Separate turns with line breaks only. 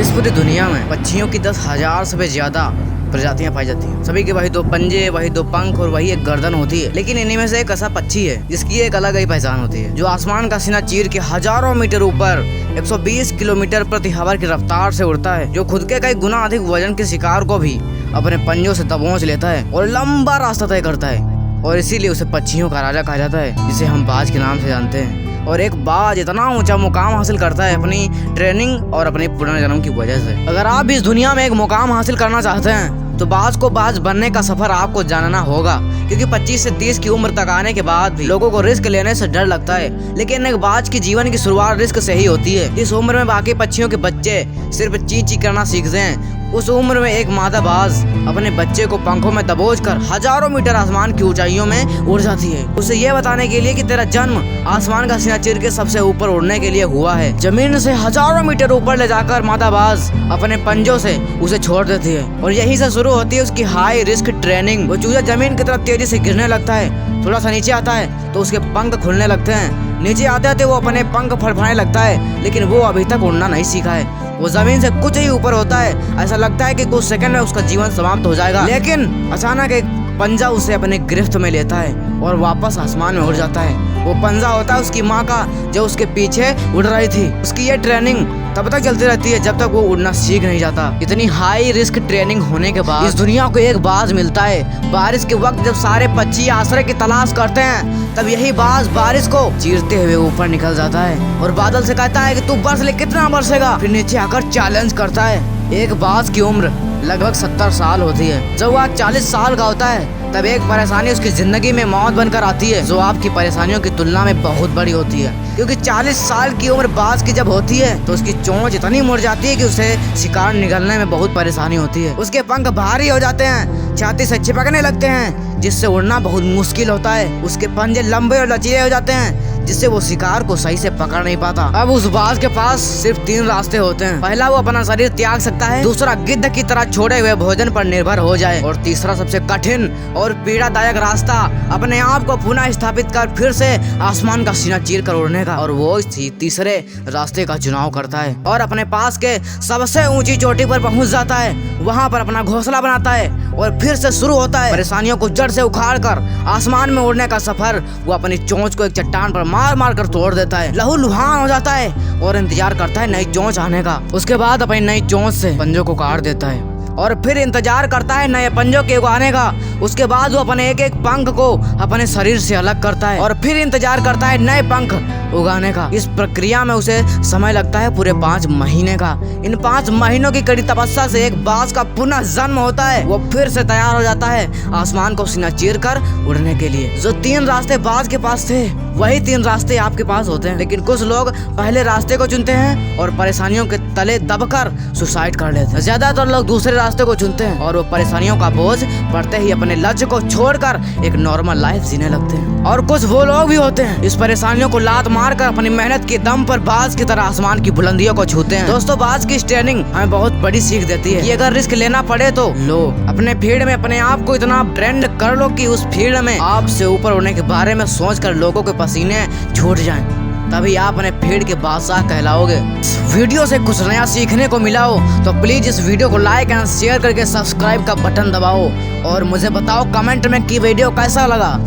इस पूरी दुनिया में पक्षियों की 10,000 से भी ज्यादा प्रजातियां पाई जाती हैं। सभी के वही दो पंजे, वही दो पंख और वही एक गर्दन होती है। लेकिन इन्हीं में से एक ऐसा पक्षी है जिसकी एक अलग ही पहचान होती है, जो आसमान का सीना चीर के हजारों मीटर ऊपर 120 किलोमीटर प्रति हवा की रफ्तार से उड़ता है, जो खुद के कई गुना अधिक वजन के शिकार को भी अपने पंजों से दबोच लेता है और लंबा रास्ता तय करता है। और इसीलिए उसे पक्षियों का राजा कहा जाता है, जिसे हम बाज के नाम से जानते हैं। और एक बाज इतना ऊंचा मुकाम हासिल करता है अपनी ट्रेनिंग और अपने पुनर्जन्म की वजह से। अगर आप भी इस दुनिया में एक मुकाम हासिल करना चाहते हैं तो बाज को बाज बनने का सफर आपको जानना होगा, क्योंकि 25 से 30 की उम्र तक आने के बाद भी लोगों को रिस्क लेने से डर लगता है। लेकिन एक बाज की जीवन की शुरुआत रिस्क से ही होती है। इस उम्र में बाकी पक्षियों के बच्चे सिर्फ ची ची करना सीखते हैं। उस उम्र में एक मादा बाज अपने बच्चे को पंखों में दबोचकर हजारों मीटर आसमान की ऊंचाइयों में उड़ जाती है, उसे ये बताने के लिए कि तेरा जन्म आसमान का सीना चीर के सबसे ऊपर उड़ने के लिए हुआ है। जमीन से हजारों मीटर ऊपर ले जाकर मादा बाज अपने पंजों से उसे छोड़ देती है और यहीं से शुरू होती है उसकी हाई रिस्क ट्रेनिंग। वो चूजा जमीन की तरफ तेजी से गिरने लगता है, थोड़ा सा नीचे आता है तो उसके पंख खुलने लगते हैं। नीचे आते आते वो अपने पंख फड़फड़ाने लगता है, लेकिन वो अभी तक उड़ना नहीं सीखा है। वो जमीन से कुछ ही ऊपर होता है, ऐसा लगता है कि कुछ सेकंड में उसका जीवन समाप्त हो जाएगा। लेकिन अचानक एक पंजा उसे अपने गिरफ्त में लेता है और वापस आसमान में उड़ जाता है। वो पंजा होता है उसकी माँ का, जो उसके पीछे उड़ रही थी। उसकी ये ट्रेनिंग तब तक चलती रहती है जब तक वो उड़ना सीख नहीं जाता। इतनी हाई रिस्क ट्रेनिंग होने के बाद इस दुनिया को एक बाज मिलता है। बारिश के वक्त जब सारे पक्षी आश्रय की तलाश करते हैं, तब यही बाज बारिश को चीरते हुए ऊपर निकल जाता है और बादल से कहता है कि तू बरस ले, कितना बरसेगा। फिर नीचे आकर चैलेंज करता है। एक बाज की उम्र लगभग 70 साल होती है। जब वह 40 साल का होता है तब एक परेशानी उसकी जिंदगी में मौत बनकर आती है, जो आपकी परेशानियों की तुलना में बहुत बड़ी होती है। क्योंकि 40 साल की उम्र बाज की जब होती है तो उसकी चोंच इतनी मुड़ जाती है कि उसे शिकार निगलने में बहुत परेशानी होती है। उसके पंख भारी हो जाते हैं, छाती से चिपकने लगते हैं, जिससे उड़ना बहुत मुश्किल होता है। उसके पंजे लंबे और लचीले हो जाते हैं, जिससे वो शिकार को सही से पकड़ नहीं पाता। अब उस बाज के पास सिर्फ 3 रास्ते होते हैं। पहला, वो अपना शरीर त्याग सकता है। दूसरा, गिद्ध की तरह छोड़े हुए भोजन पर निर्भर हो जाए। और तीसरा, सबसे कठिन और पीड़ादायक रास्ता, अपने आप को पुनः स्थापित कर फिर से आसमान का सीना चीर कर उड़ने का। और वो इसी तीसरे रास्ते का चुनाव करता है और अपने पास के सबसे ऊंची चोटी पर पहुंच जाता है। वहां पर अपना घोंसला बनाता है और फिर से शुरू होता है परेशानियों को जड़ से उखाड़ कर आसमान में उड़ने का सफर। वो अपनी चोंच को एक चट्टान पर मार मार कर तोड़ देता है, लहू लुहान हो जाता है और इंतजार करता है नई चोंच आने का। उसके बाद अपनी नई चोंच से पंजों को काट देता है और फिर इंतजार करता है नए पंजों के उगाने का। उसके बाद वो अपने एक एक पंख को अपने शरीर से अलग करता है और फिर इंतजार करता है नए पंख उगाने का। इस प्रक्रिया में उसे समय लगता है पूरे 5 महीने का। इन 5 महीनों की कड़ी तपस्या से एक बाज का पुनः जन्म होता है। वो फिर से तैयार हो जाता है आसमान को सीना चीर कर उड़ने के लिए। जो 3 रास्ते बाज के पास थे, वही 3 रास्ते आपके पास होते हैं। लेकिन कुछ लोग पहले रास्ते को चुनते हैं और परेशानियों के तले दबकर सुसाइड कर लेते हैं। ज्यादातर लोग दूसरे रास्ते को चुनते हैं और वो परेशानियों का बोझ पड़ते ही अपने लक्ष्य को छोड़कर एक नॉर्मल लाइफ जीने लगते हैं। और कुछ वो लोग भी होते हैं इस परेशानियों को लात मारकर अपनी मेहनत के दम पर बाज की तरह आसमान की बुलंदियों को छूते हैं। दोस्तों, बाज की ट्रेनिंग हमें बहुत बड़ी सीख देती है कि अगर रिस्क लेना पड़े तो लो। अपने फील्ड में अपने आप को इतना ट्रेंड कर लो कि उस फील्ड में आपसे ऊपर उड़ने के बारे में सोचकर लोगों के पसीने छूट जाएं। तभी आप अपने फील्ड के बादशाह कहलाओगे। इस वीडियो से कुछ नया सीखने को मिला हो तो प्लीज इस वीडियो को लाइक एंड शेयर करके सब्सक्राइब का बटन दबाओ और मुझे बताओ कमेंट में कि वीडियो कैसा लगा।